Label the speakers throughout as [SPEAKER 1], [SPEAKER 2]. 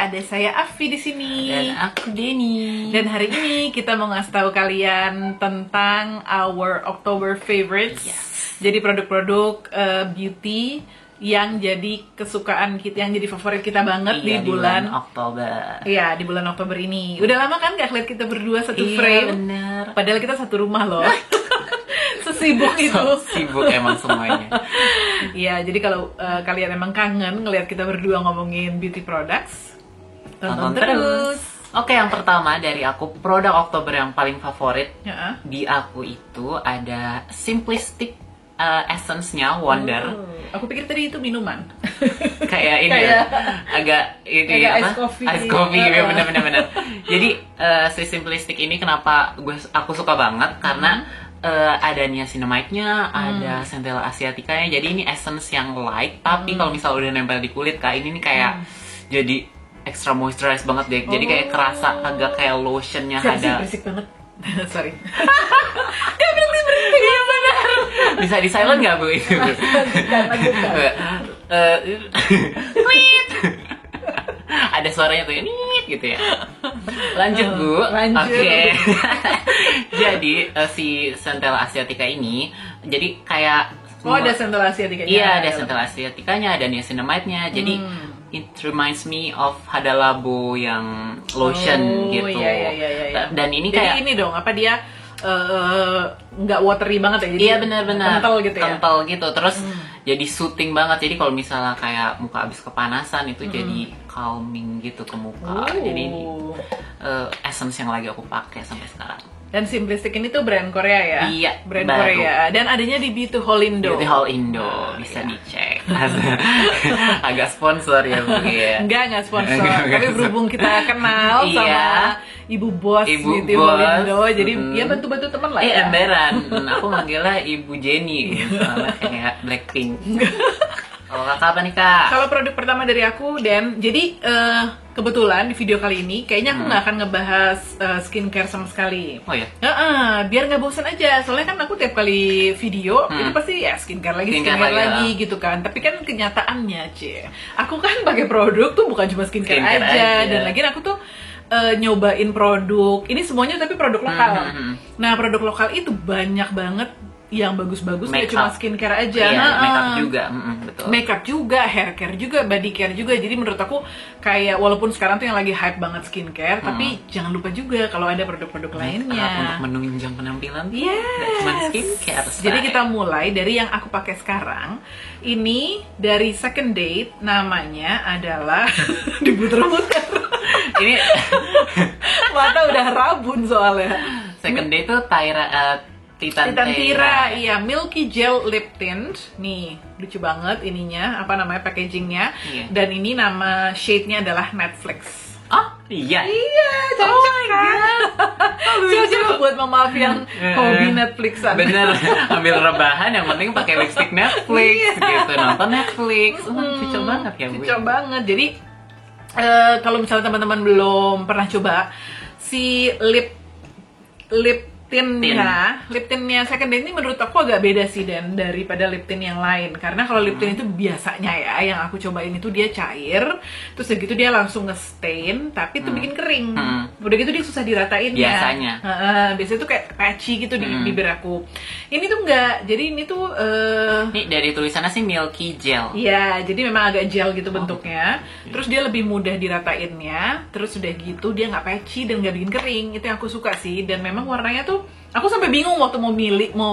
[SPEAKER 1] ada saya Afi di sini.
[SPEAKER 2] Dan aku Denny.
[SPEAKER 1] Dan hari ini kita mau ngasih tahu kalian tentang our October favorites.
[SPEAKER 2] Yes.
[SPEAKER 1] Jadi produk-produk beauty yang jadi kesukaan kita, yang jadi favorit kita banget di bulan
[SPEAKER 2] Oktober.
[SPEAKER 1] Iya, di bulan Oktober ini. Udah lama kan gak lihat kita berdua satu frame.
[SPEAKER 2] Bener.
[SPEAKER 1] Padahal kita satu rumah loh. Sesibuk itu.
[SPEAKER 2] Sibuk emang semuanya.
[SPEAKER 1] Iya, jadi kalau kalian emang kangen ngelihat kita berdua ngomongin beauty products, tonton terus.
[SPEAKER 2] Oke, yang pertama dari aku, produk Oktober yang paling favorit di aku itu ada Simplistic essence-nya Wonder.
[SPEAKER 1] Aku pikir tadi itu minuman.
[SPEAKER 2] Kayak ini ya, agak ini
[SPEAKER 1] kayak
[SPEAKER 2] apa?
[SPEAKER 1] Ice coffee.
[SPEAKER 2] Ice coffee, ya bener-bener. Jadi si Simplistic ini kenapa aku suka banget karena ada niacinamide-nya, ada centella asiatica-nya. Jadi ini essence yang light, tapi kalau misal udah nempel di kulit kak, ini nih kayak jadi extra moisturize banget deh. Jadi kayak kerasa agak kayak lotionnya ada.
[SPEAKER 1] Berisik banget. Sorry.
[SPEAKER 2] Ya berhenti. Iya benar. Bisa di silent nggak bu itu? Ada suaranya tuh nit gitu ya. Lanjut bu. Oke. Jadi si centella asiatica ini jadi kayak
[SPEAKER 1] ada centella asiatica-nya.
[SPEAKER 2] Iya, ada centella asiatica-nya, ada niacinamide-nya. Jadi it reminds me of Hada Labo yang lotion gitu.
[SPEAKER 1] Iya.
[SPEAKER 2] Dan ini
[SPEAKER 1] jadi
[SPEAKER 2] kayak
[SPEAKER 1] ini dong, apa dia nggak watery banget ya? Jadi
[SPEAKER 2] iya benar-benar
[SPEAKER 1] kental gitu ya.
[SPEAKER 2] Kental gitu. Terus jadi soothing banget. Jadi kalau misalnya kayak muka abis kepanasan itu jadi calming gitu ke muka. Jadi ini essence yang lagi aku pakai sampai sekarang.
[SPEAKER 1] Dan Simplistic ini tuh brand Korea ya?
[SPEAKER 2] Iya,
[SPEAKER 1] brand
[SPEAKER 2] baru.
[SPEAKER 1] Korea. Dan adanya di Beauty Hall Indo.
[SPEAKER 2] Beauty Hall Indo, bisa dicek. Agak sponsor ya Bu ya.
[SPEAKER 1] Enggak sponsor. Tapi berhubung kita kenal sama Ibu Bos Beauty Hall Indo, jadi ya bantu-bantu teman lah ya.
[SPEAKER 2] Emberan. Aku manggilnya Ibu Jenny, soalnya kayak Blackpink. Kalau kakak apa nih kak?
[SPEAKER 1] Kalau produk pertama dari aku, Dan, jadi kebetulan di video kali ini kayaknya aku nggak akan ngebahas skincare sama sekali.
[SPEAKER 2] Oh ya?
[SPEAKER 1] Biar nggak bosan aja. Soalnya kan aku tiap kali video itu pasti ya skincare lagi gitu kan. Tapi kan kenyataannya, aku kan pakai produk tuh bukan cuma skincare aja. Dan lagi aku tuh nyobain produk. Ini semuanya tapi produk lokal. Nah, produk lokal itu banyak banget yang bagus-bagus, nggak cuma skincare aja.
[SPEAKER 2] Makeup juga, betul.
[SPEAKER 1] Makeup juga, hair care juga, body care juga. Jadi menurut aku kayak walaupun sekarang tuh yang lagi hype banget skincare, tapi jangan lupa juga kalau ada produk-produk lainnya
[SPEAKER 2] untuk menunjang penampilan.
[SPEAKER 1] Nggak
[SPEAKER 2] cuma skincare.
[SPEAKER 1] Jadi kita mulai dari yang aku pakai sekarang. Ini dari Second Date, namanya adalah diputer-puter.
[SPEAKER 2] Ini
[SPEAKER 1] mata udah rabun soalnya.
[SPEAKER 2] Second Date tuh Titan
[SPEAKER 1] Tira, iya, Milky Gel Lip Tint. Nih, lucu banget ininya, apa namanya, packagingnya. Dan ini nama shade-nya adalah Netflix.
[SPEAKER 2] Oh, iya.
[SPEAKER 1] Iya, cocok kan? Cocok buat mama yang hobi Netflixan.
[SPEAKER 2] Bener, ambil rebahan yang penting pakai lipstick Netflix gitu, nonton Netflix. Cocok banget ya Bu.
[SPEAKER 1] Cocok banget. Jadi kalau misalnya teman-teman belum pernah coba si lip lip tintnya Second Date ini menurut aku agak beda sih Dan daripada lip tint yang lain. Karena kalau lip tint itu biasanya ya yang aku cobain itu dia cair, terus segitu dia langsung nge-stain, tapi itu bikin kering. Udah gitu dia susah diratain
[SPEAKER 2] biasanya.
[SPEAKER 1] Biasanya tuh kayak patchy gitu di bibir aku. Ini tuh enggak. Jadi ini tuh
[SPEAKER 2] ini dari tulisannya sih Milky Gel.
[SPEAKER 1] Iya, jadi memang agak gel gitu bentuknya. Terus dia lebih mudah diratainnya. Terus udah gitu dia nggak patchy dan nggak bikin kering. Itu yang aku suka sih. Dan memang warnanya tuh aku sampai bingung waktu mau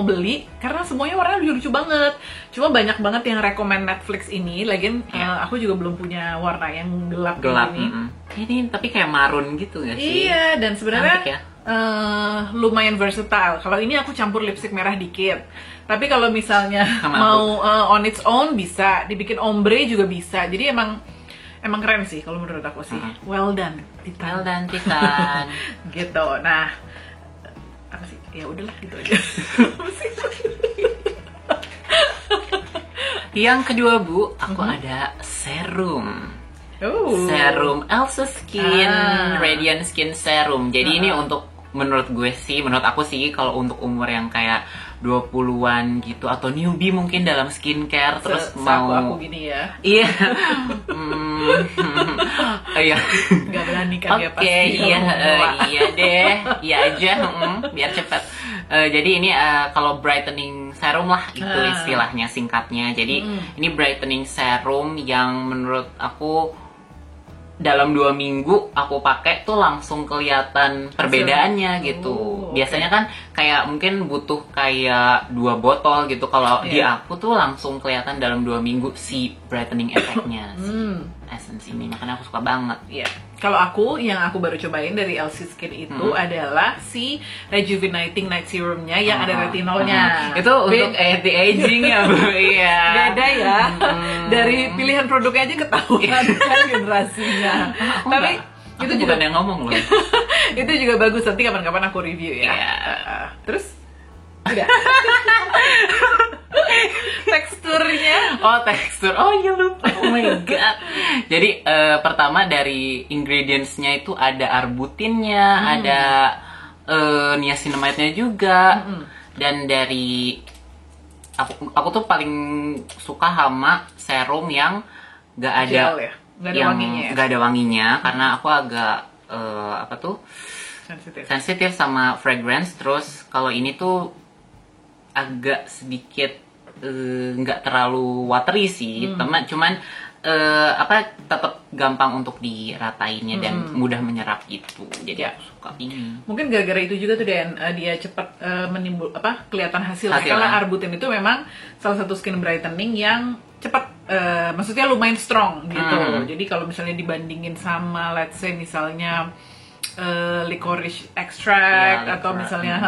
[SPEAKER 1] beli karena semuanya warnanya lucu-lucu banget. Cuma banyak banget yang rekomend Netflix ini. Lagian aku juga belum punya warna yang gelap ini.
[SPEAKER 2] Ini tapi kayak marun gitu nggak sih?
[SPEAKER 1] Iya, dan sebenarnya lumayan versatile. Kalau ini aku campur lipstick merah dikit. Tapi kalau misalnya mau on its own bisa, dibikin ombre juga bisa. Jadi emang keren sih kalau menurut aku sih. Well done, Titan.
[SPEAKER 2] Well done, Titan.
[SPEAKER 1] Gitu. Nah, apa sih? Ya udahlah gitu aja.
[SPEAKER 2] Yang kedua Bu, aku ada serum. Serum Elsa Skin Radiant Skin Serum. Jadi ini untuk menurut aku sih kalau untuk umur yang kayak 20-an gitu atau newbie mungkin dalam skincare terus mau
[SPEAKER 1] aku gini ya.
[SPEAKER 2] Iya. Iya.
[SPEAKER 1] Nggak berani kan ya
[SPEAKER 2] Oke,
[SPEAKER 1] pasti.
[SPEAKER 2] iya, iya deh, iya aja, biar cepat. Jadi ini kalau brightening serum lah itu istilahnya singkatnya. Jadi ini brightening serum yang menurut aku dalam 2 minggu aku pakai tuh langsung kelihatan perbedaannya gitu. Biasanya kan kayak mungkin butuh kayak 2 botol gitu. Kalau di aku tuh langsung kelihatan dalam 2 minggu si brightening efeknya. Essence ini makanya aku suka banget.
[SPEAKER 1] Iya. Kalau aku yang aku baru cobain dari LC Skin itu adalah si Rejuvenating Night Serumnya yang ada retinolnya.
[SPEAKER 2] Itu untuk anti-aging ya, Bu. Iya.
[SPEAKER 1] Beda ya. Dari pilihan produknya aja ketahuan kan generasinya. Tapi itu juga
[SPEAKER 2] yang ngomong loh.
[SPEAKER 1] itu juga bagus, nanti kapan-kapan aku review ya. Terus udah. Teksturnya,
[SPEAKER 2] tekstur, iya lupa, oh my god. Jadi pertama dari ingredientsnya itu ada arbutinnya, ada niacinamide-nya juga, dan dari aku tuh paling suka sama serum yang nggak ada
[SPEAKER 1] gel ya? Nggak ada wanginya,
[SPEAKER 2] karena aku agak sensitif sama fragrance. Terus kalau ini tuh agak sedikit nggak terlalu watery sih, cuman tetap gampang untuk diratainnya dan mudah menyerap gitu. Jadi aku suka ini.
[SPEAKER 1] Mungkin gara-gara itu juga tuh Dan, dia cepat kelihatan hasilnya. Karena arbutin itu memang salah satu skin brightening yang cepat, maksudnya lumayan strong gitu. Jadi kalau misalnya dibandingin sama let's say misalnya licorice extract atau misalnya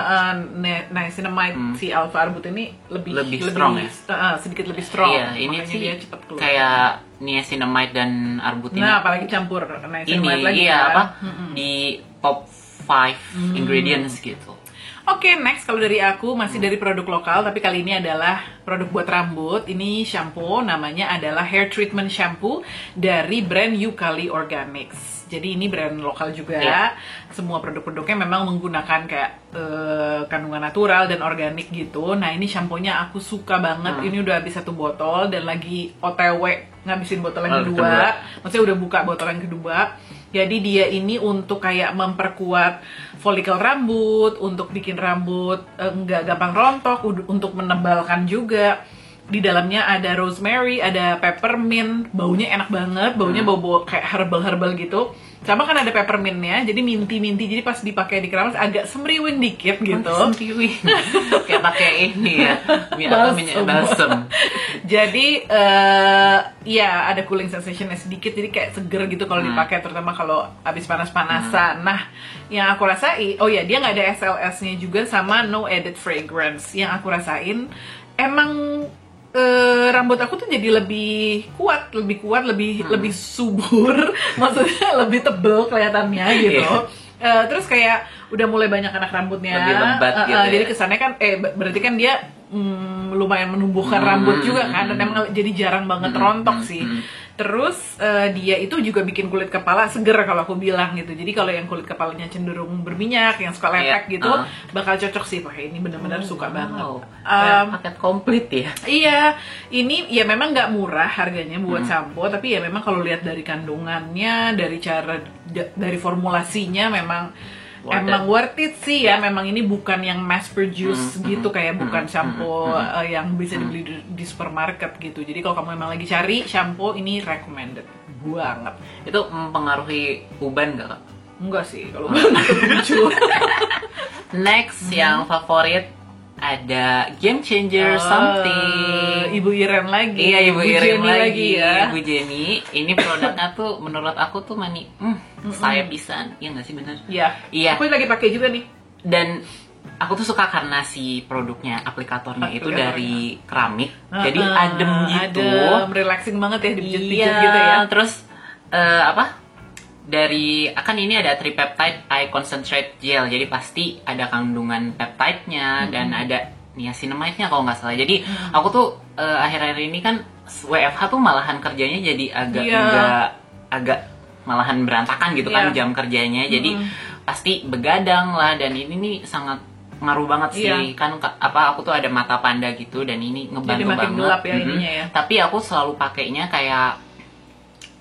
[SPEAKER 1] niacinamide, si alpha arbutin ini lebih
[SPEAKER 2] strong ya?
[SPEAKER 1] Sedikit lebih strong.
[SPEAKER 2] Iya, ini sih
[SPEAKER 1] dia cepat keluar.
[SPEAKER 2] Kayak niacinamide dan arbutin.
[SPEAKER 1] Nah, apalagi campur niacinamide lagi
[SPEAKER 2] iya,
[SPEAKER 1] kan.
[SPEAKER 2] di top 5 ingredients gitu.
[SPEAKER 1] Oke, next kalau dari aku masih dari produk lokal, tapi kali ini adalah produk buat rambut. Ini shampoo, namanya adalah hair treatment shampoo dari brand Yukali Organics. Jadi ini brand lokal juga. Semua produk-produknya memang menggunakan kayak kandungan natural dan organik gitu. Nah, ini shampoo-nya aku suka banget. Ini udah habis 1 botol dan lagi OTW ngabisin botol yang kedua. Maksudnya udah buka botol yang kedua. Jadi dia ini untuk kayak memperkuat folikel rambut, untuk bikin rambut nggak gampang rontok, untuk menebalkan juga. Di dalamnya ada rosemary, ada peppermint, baunya enak banget, baunya bau-bau kayak herbal-herbal gitu. Sama kan ada peppermintnya, jadi minty-minty, jadi pas dipakai di keramas agak semriwing dikit gitu.
[SPEAKER 2] Semriwing, kayak pakai ini ya, minyak balsam.
[SPEAKER 1] Jadi ya ada cooling sensationnya sedikit, jadi kayak seger gitu kalau dipakai, terutama kalau habis panas-panasan. Nah, yang aku rasain, dia nggak ada SLS-nya juga sama no added fragrance. Yang aku rasain emang rambut aku tuh jadi lebih kuat, lebih subur, maksudnya lebih tebel kelihatannya gitu. Terus kayak udah mulai banyak anak rambutnya,
[SPEAKER 2] lebih lembat gitu.
[SPEAKER 1] Jadi kesannya kan, berarti kan dia lumayan menumbuhkan rambut juga kan, dan emang jadi jarang banget rontok sih. Terus dia itu juga bikin kulit kepala seger kalau aku bilang gitu. Jadi kalau yang kulit kepalanya cenderung berminyak, yang suka lepek gitu, bakal cocok sih pakai ini, benar-benar suka banget.
[SPEAKER 2] Paket komplit ya.
[SPEAKER 1] Iya, ini ya memang nggak murah harganya buat shampoo, tapi ya memang kalau lihat dari kandungannya, dari formulasinya memang worth it sih ya. Memang ini bukan yang mass produce gitu, kayak bukan shampoo yang bisa dibeli di supermarket gitu. Jadi kalau kamu memang lagi cari shampoo, ini recommended banget.
[SPEAKER 2] Itu mempengaruhi uban nggak, Kak?
[SPEAKER 1] Enggak sih, kalau uban muncul.
[SPEAKER 2] Next yang favorit ada Game Changer something.
[SPEAKER 1] Ibu Iren lagi.
[SPEAKER 2] Iya, Ibu Iren lagi
[SPEAKER 1] ya.
[SPEAKER 2] Ibu Jenny. Ini produknya tuh menurut aku tuh saya pisan. Iya nggak sih, bener?
[SPEAKER 1] Iya. Aku lagi pakai juga nih.
[SPEAKER 2] Dan aku tuh suka karena si produknya, aplikatornya itu dari keramik. Jadi adem gitu.
[SPEAKER 1] Adem, relaxing banget ya, dipijat-pijat gitu ya.
[SPEAKER 2] Terus akan ini ada tripeptide eye concentrate gel, jadi pasti ada kandungan peptide-nya dan ada niacinamide-nya kalau nggak salah. Jadi aku tuh akhir-akhir ini kan WFH tuh malahan kerjanya jadi agak malahan berantakan gitu kan jam kerjanya. Jadi pasti begadang lah, dan ini nih sangat ngaruh banget sih. Kan aku tuh ada mata panda gitu, dan ini ngebantu
[SPEAKER 1] jadi makin
[SPEAKER 2] banget.
[SPEAKER 1] Gelap ya ininya ya.
[SPEAKER 2] Tapi aku selalu pakainya kayak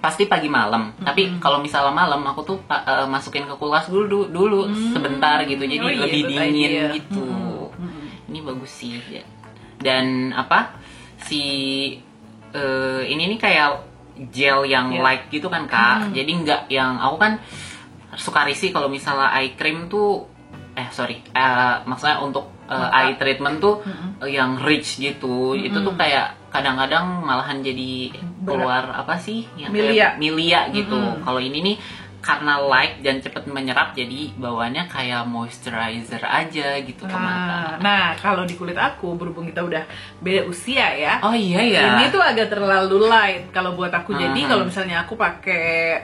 [SPEAKER 2] pasti pagi malam. Tapi kalau misalnya malam aku tuh masukin ke kulkas dulu sebentar gitu. Jadi lebih dingin gitu. Ini bagus sih. Dan apa? Si ini nih kayak gel yang light gitu kan Kak. Jadi nggak yang aku kan suka risih kalau misalnya eye cream tuh maksudnya untuk eye treatment tuh yang rich gitu. Itu tuh kayak kadang-kadang malahan jadi keluar apa sih yang milia gitu. Kalau ini nih karena light dan cepet menyerap, jadi bawaannya kayak moisturizer aja gitu ke mata.
[SPEAKER 1] Nah, kalau di kulit aku, berhubung kita udah beda usia ya.
[SPEAKER 2] Oh iya ya.
[SPEAKER 1] Ini tuh agak terlalu light kalau buat aku. Jadi kalau misalnya aku pakai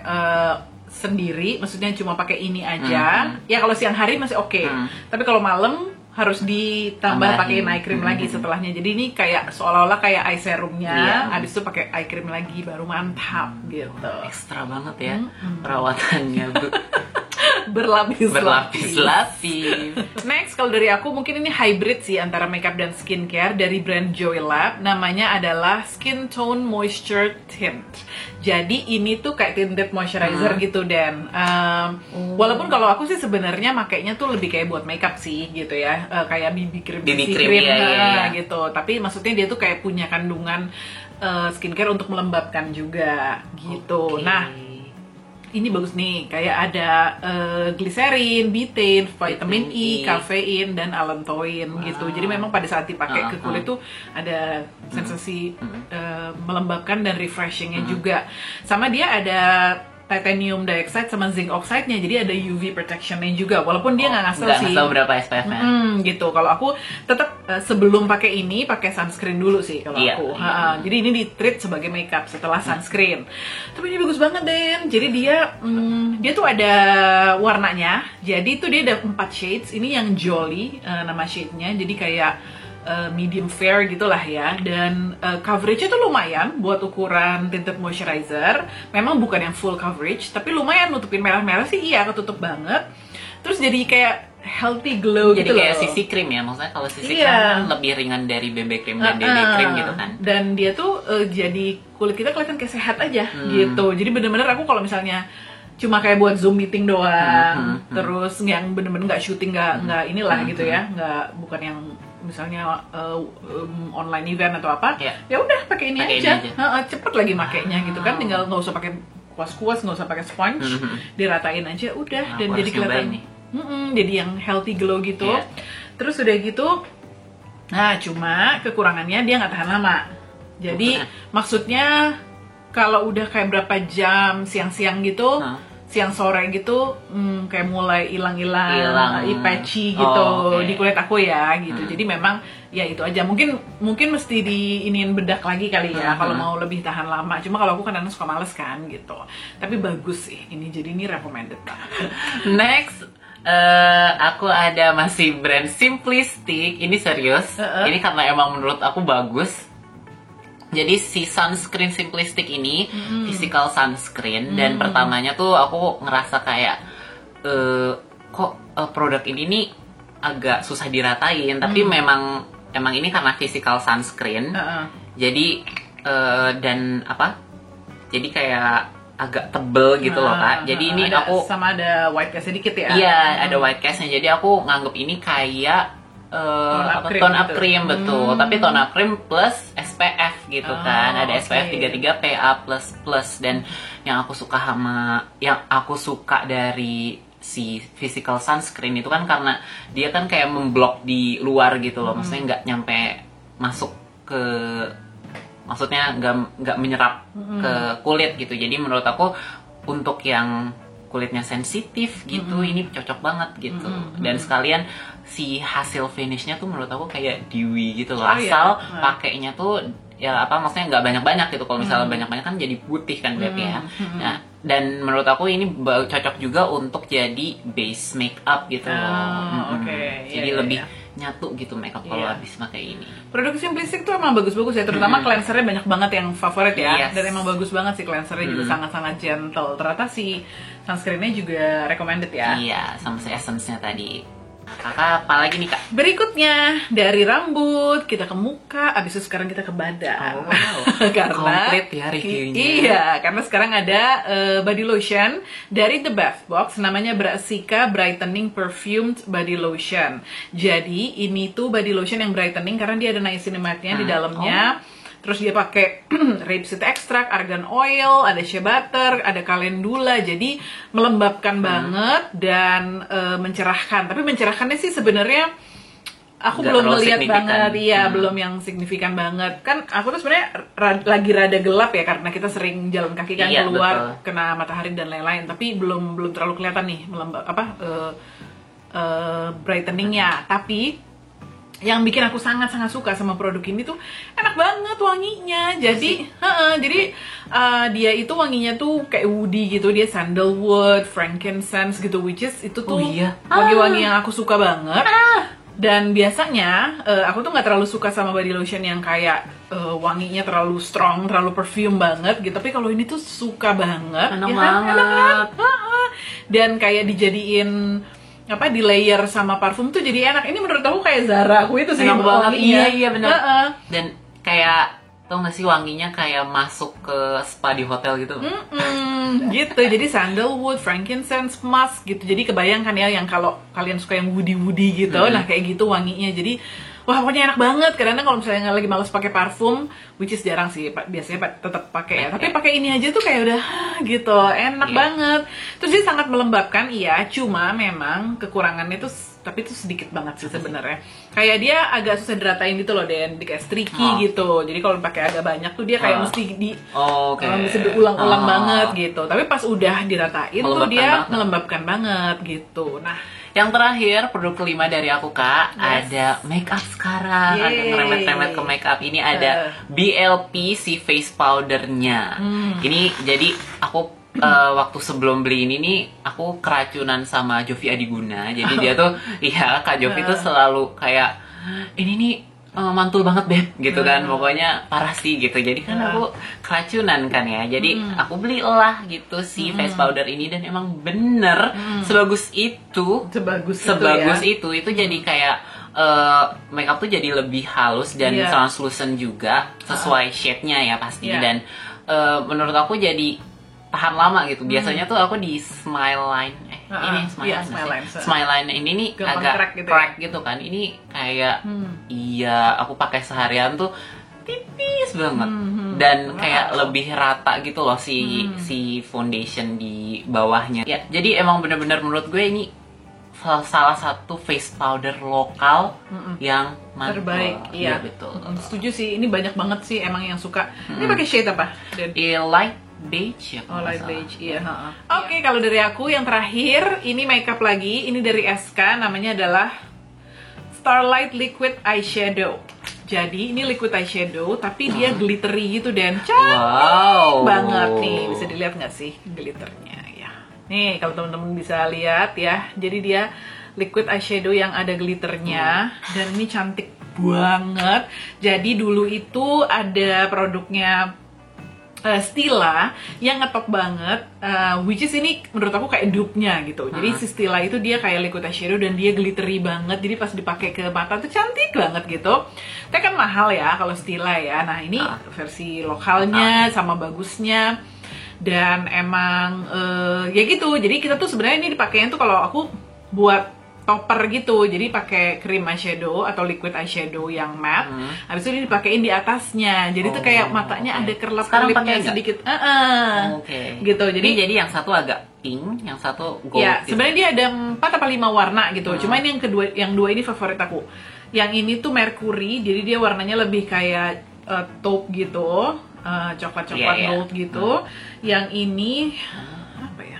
[SPEAKER 1] sendiri, maksudnya cuma pakai ini aja. Ya kalau siang hari masih oke. Tapi kalau malam harus ditambah pakai eye cream lagi setelahnya. Jadi ini kayak seolah-olah kayak eye serumnya, habis itu pakai eye cream lagi baru mantap gitu.
[SPEAKER 2] Ekstra banget ya perawatannya.
[SPEAKER 1] Berlapis-lapis.
[SPEAKER 2] Next,
[SPEAKER 1] kalau dari aku mungkin ini hybrid sih antara makeup dan skincare dari brand Joy Lab. Namanya adalah Skin Tone Moisture Tint. Jadi ini tuh kayak tinted moisturizer gitu Dan. Walaupun kalau aku sih sebenarnya makainya tuh lebih kayak buat makeup sih gitu ya. Kayak BB cream gitu. Tapi maksudnya dia tuh kayak punya kandungan skincare untuk melembabkan juga gitu. Nah, ini bagus nih, kayak ada glycerin, betaine, vitamin E, kafein, dan allantoin gitu. Jadi memang pada saat dipakai ke kulit tuh ada sensasi melembabkan dan refreshingnya juga. Sama dia ada titanium dioxide sama zinc oxide-nya, jadi ada UV protection-nya juga. Walaupun dia nggak ngasih sih.
[SPEAKER 2] Nggak tahu berapa SPF-nya.
[SPEAKER 1] Gitu. Kalau aku tetap sebelum pakai ini pakai sunscreen dulu sih kalau aku. Jadi ini di treat sebagai makeup setelah sunscreen. Tapi ini bagus banget Den. Jadi dia tuh ada warnanya. Jadi tuh dia ada 4 shades. Ini yang Jolly nama shade-nya. Jadi kayak medium fair gitulah ya, dan coveragenya tuh lumayan buat ukuran tinted moisturizer. Memang bukan yang full coverage, tapi lumayan nutupin merah-merah sih, iya ketutup banget. Terus jadi kayak healthy glow
[SPEAKER 2] jadi
[SPEAKER 1] gitu
[SPEAKER 2] kayak
[SPEAKER 1] loh.
[SPEAKER 2] CC cream ya, maksudnya kalau CC cream kan lebih ringan dari BB cream dan DD cream gitu kan.
[SPEAKER 1] Dan dia tuh jadi kulit kita kelihatan kayak sehat aja gitu. Jadi bener-bener aku kalau misalnya cuma kayak buat Zoom meeting doang, terus yang bener-bener nggak syuting, nggak inilah gitu ya, bukan yang misalnya online event atau apa, ya udah pakai ini aja. Cepet lagi makainya gitu kan, tinggal nggak usah pakai kuas-kuas, nggak usah pakai sponge, diratain aja udah, dan jadi kelihatan jadi yang healthy glow gitu. Terus udah gitu, nah cuma kekurangannya dia nggak tahan lama. Jadi maksudnya kalau udah kayak berapa jam siang-siang gitu, siang sore gitu, kayak mulai hilang-hilang, patchy gitu di kulit aku ya gitu. Jadi memang ya itu aja. Mungkin mesti diinin bedak lagi kali ya kalau mau lebih tahan lama. Cuma kalau aku kan suka males kan gitu. Tapi bagus sih ini, jadi ini recommended banget.
[SPEAKER 2] Next, aku ada masih brand Simplistic. Ini serius. Ini karena emang menurut aku bagus. Jadi si sunscreen Simplistic ini physical sunscreen, dan pertamanya tuh aku ngerasa kayak kok produk ini nih agak susah diratain, tapi emang ini karena physical sunscreen. Jadi dan apa? Jadi kayak agak tebel gitu loh Kak. Jadi ini aku
[SPEAKER 1] sama ada white cast sedikit ya.
[SPEAKER 2] Iya, ada white castnya. Jadi aku nganggep ini kayak tone up cream betul, tapi tone up cream plus SPF gitu kan. Ada SPF 33 PA++, dan yang aku suka dari si physical sunscreen itu kan karena dia kan kayak memblok di luar gitu loh. Maksudnya nggak nyampe masuk ke, maksudnya nggak menyerap ke kulit gitu. Jadi menurut aku untuk yang kulitnya sensitif gitu, ini cocok banget gitu. Dan sekalian si hasil finishnya tuh menurut aku kayak dewy gitu loh. Asal pakainya tuh ya apa, maksudnya nggak banyak-banyak gitu. Kalau misalnya banyak-banyak kan jadi putih kan berarti ya. Nah, dan menurut aku ini cocok juga untuk jadi base makeup gitu loh. Jadi lebih nyatu gitu makeup kalau habis pakai ini.
[SPEAKER 1] Produk Simplistic tuh emang bagus-bagus ya, terutama cleansernya banyak banget yang favorit ya. Dan emang bagus banget sih cleansernya, juga sangat-sangat gentle. Ternyata si sunscreennya juga recommended ya.
[SPEAKER 2] Iya, sama si essence-nya tadi. Kakak apa lagi nih Kak?
[SPEAKER 1] Berikutnya dari rambut kita ke muka, abis itu sekarang kita ke badan.
[SPEAKER 2] Oh, wow.
[SPEAKER 1] Karena
[SPEAKER 2] komplit ya reviewnya.
[SPEAKER 1] Iya, karena sekarang ada body lotion dari The Bath Box, namanya Brassica Brightening Perfumed Body Lotion. Jadi ini tuh body lotion yang brightening karena dia ada niacinamide-nya di dalamnya. Terus dia pakai rapeseed extract, argan oil, ada shea butter, ada calendula. Jadi melembabkan banget dan mencerahkan. Tapi mencerahkannya sih sebenarnya aku belum melihat banget, iya belum yang signifikan banget. Kan aku tuh sebenarnya lagi rada gelap ya karena kita sering jalan kaki kan keluar, kena matahari dan lain-lain. Tapi belum terlalu kelihatan nih brightening-nya. Tapi yang bikin aku sangat-sangat suka sama produk ini tuh enak banget wanginya. Jadi dia itu wanginya tuh kayak woody gitu, dia sandalwood, frankincense gitu, which is itu tuh wangi-wangi yang aku suka banget. Dan biasanya aku tuh nggak terlalu suka sama body lotion yang kayak wanginya terlalu strong, terlalu perfume banget gitu. Tapi kalau ini tuh suka banget,
[SPEAKER 2] enak banget.
[SPEAKER 1] Dan kayak dijadiin di layer sama parfum tuh jadi enak. Ini menurut aku kayak Zara aku itu sih
[SPEAKER 2] enak banget. Iya benar. Dan kayak tau gak sih wanginya kayak masuk ke spa di hotel gitu.
[SPEAKER 1] Gitu. Jadi sandalwood, frankincense, musk gitu. Jadi kebayangkan ya yang kalau kalian suka yang woody gitu, nah kayak gitu wanginya. Jadi wah pokoknya enak banget. Karena kalau misalnya lagi males pakai parfum, which is jarang sih, biasanya tetap pakai ya. Tapi pakai ini aja tuh kayak udah gitu, enak banget. Terus dia sangat melembabkan, iya. Cuma memang kekurangannya tuh, tapi itu sedikit banget sih sebenarnya. Kayak dia agak susah diratain gitu loh, Den. Dia kayak streaky gitu. Jadi kalau pakai agak banyak tuh dia kayak mesti mesti diulang-ulang banget gitu. Tapi pas udah diratain tuh dia melembabkan banget gitu. Nah,
[SPEAKER 2] yang terakhir, produk kelima dari aku Kak, ada makeup sekarang. Ada ngeremet-remet ke makeup. Ini ada BLP si face powdernya. Ini jadi aku waktu sebelum beli ini nih, aku keracunan sama Jovi Adiguna. Jadi dia tuh, Kak Jovi tuh selalu kayak, ini nih mantul banget Beb, gitu kan. Pokoknya parah sih gitu. Jadi kan aku keracunan kan ya. Jadi aku belilah gitu si face powder ini. Dan emang bener sebagus itu. Itu jadi kayak makeup tuh jadi lebih halus dan translucent juga. Sesuai shade-nya ya pasti. Dan menurut aku jadi tahan lama gitu. Biasanya tuh aku di Smile Line Smile Line ini nih agak crack gitu kan. Ini kayak aku pakai seharian tuh tipis banget dan kayak lebih rata gitu loh si foundation di bawahnya. Ya, jadi emang bener-bener menurut gue ini salah satu face powder lokal yang
[SPEAKER 1] terbaik. Iya
[SPEAKER 2] betul.
[SPEAKER 1] Setuju sih. Ini banyak banget sih emang yang suka. Ini pakai shade apa?
[SPEAKER 2] Light beige ya.
[SPEAKER 1] Light beige, iya. Oke, kalau dari aku yang terakhir ini makeup lagi. Ini dari SK, namanya adalah Starlight Liquid Eyeshadow. Jadi ini liquid eyeshadow, tapi dia glittery gitu dan cantik banget nih. Bisa dilihat nggak sih glitternya ya? Nih kalau teman-teman bisa lihat ya. Jadi dia liquid eyeshadow yang ada glitternya dan ini cantik banget. Jadi dulu itu ada produknya Stila yang ngetop banget, which is ini menurut aku kayak dupe-nya gitu. Jadi si Stila itu dia kayak liquid eyeshadow dan dia glittery banget. Jadi pas dipakai ke mata tuh cantik banget gitu. Tapi kan mahal ya kalau Stila ya. Nah ini versi lokalnya sama bagusnya. Dan emang ya gitu. Jadi kita tuh sebenarnya ini dipakainya tuh kalau aku buat topper gitu, jadi pakai cream eyeshadow atau liquid eyeshadow yang matte, habis itu dipakein di atasnya, jadi tuh kayak matanya ada kerlap-kerlipnya sedikit, gitu. Jadi
[SPEAKER 2] yang satu agak pink, yang satu gold.
[SPEAKER 1] Ya, gitu. Sebenarnya dia ada 4 atau 5 warna gitu, cuma ini yang dua ini favorit aku. Yang ini tuh mercury, jadi dia warnanya lebih kayak taupe gitu, coklat-coklat gold gitu. Yang ini apa ya?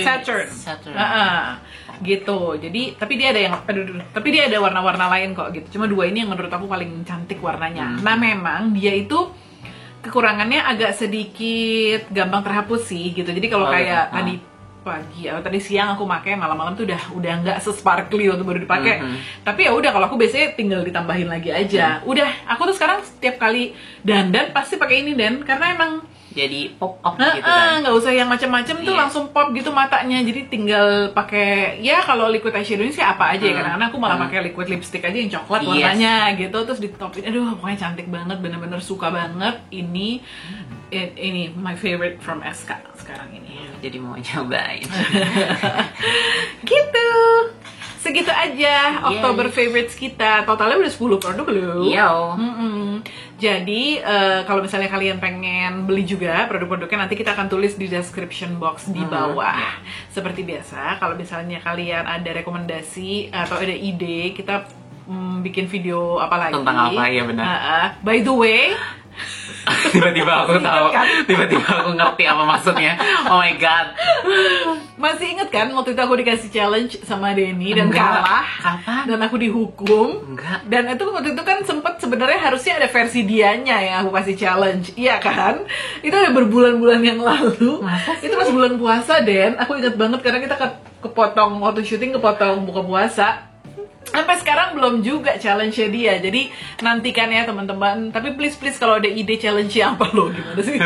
[SPEAKER 1] Saturn. Gitu. Jadi tapi dia ada warna-warna lain kok gitu. Cuma dua ini yang menurut aku paling cantik warnanya. Nah, memang dia itu kekurangannya agak sedikit gampang terhapus sih gitu. Jadi kalau kayak tadi pagi atau tadi siang aku pakai, malam-malam tuh udah nggak sesparkly waktu baru dipakai. Tapi ya udah, kalau aku biasanya tinggal ditambahin lagi aja. Udah, aku tuh sekarang setiap kali dandan pasti pakai ini, Dan, karena emang
[SPEAKER 2] jadi pop up gitu kan.
[SPEAKER 1] Nggak usah yang macam-macam tuh langsung pop gitu matanya. Jadi tinggal pakai ya kalau liquid eyeshadow ini sih apa aja ya. Karena aku malah pakai liquid lipstick aja yang coklat warnanya gitu, terus ditopin. Aduh, pokoknya cantik banget, bener-bener suka banget. Ini my favorite from SK sekarang ini.
[SPEAKER 2] Jadi mau nyobain.
[SPEAKER 1] Gitu. Segitu aja Oktober favorites kita. Totalnya udah 10 produk loh.
[SPEAKER 2] Iya.
[SPEAKER 1] Jadi kalau misalnya kalian pengen beli juga produk-produknya, nanti kita akan tulis di description box di bawah. Seperti biasa, kalau misalnya kalian ada rekomendasi atau ada ide, kita bikin video apa lagi.
[SPEAKER 2] Tentang apa ya, benar.
[SPEAKER 1] By the way,
[SPEAKER 2] tiba-tiba aku tahu, tiba-tiba aku ngerti apa maksudnya. Oh my god.
[SPEAKER 1] Masih inget kan waktu itu aku dikasih challenge sama Denny dan kalah.
[SPEAKER 2] Kapan?
[SPEAKER 1] Dan aku dihukum.
[SPEAKER 2] Enggak.
[SPEAKER 1] Dan itu waktu itu kan sempet sebenarnya harusnya ada versi dianya yang aku kasih challenge. Iya kan? Itu ada berbulan-bulan yang lalu.
[SPEAKER 2] Masa sih?
[SPEAKER 1] Itu pas bulan puasa, Den. Aku inget banget karena kita kepotong waktu syuting, kepotong buka puasa. Sampai sekarang belum juga challenge-nya dia. Jadi nantikan ya teman-teman. Tapi please kalau ada ide challenge-nya apa lo, gimana sih?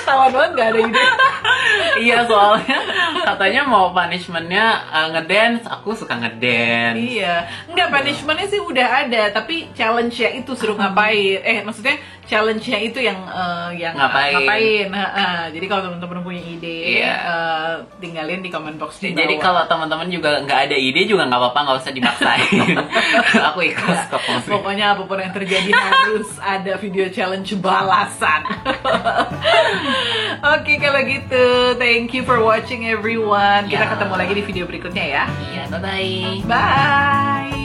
[SPEAKER 1] Ketahuan banget gak ada ide.
[SPEAKER 2] Iya, soalnya katanya mau punishment-nya ngedance. Aku suka ngedance.
[SPEAKER 1] Iya. Enggak, punishment-nya sih udah ada, tapi challenge-nya itu suruh ngapain. Maksudnya challenge-nya itu yang ngapain. Jadi kalau teman-teman punya ide, tinggalin di comment box di bawah.
[SPEAKER 2] Jadi kalau teman-teman juga nggak ada ide juga nggak apa-apa, nggak usah dipaksain. Aku ikhlas kok.
[SPEAKER 1] Pokoknya apapun yang terjadi harus ada video challenge balasan. Oke, kalau gitu, thank you for watching everyone. Kita ketemu lagi di video berikutnya ya.
[SPEAKER 2] Iya, bye-bye.
[SPEAKER 1] Bye.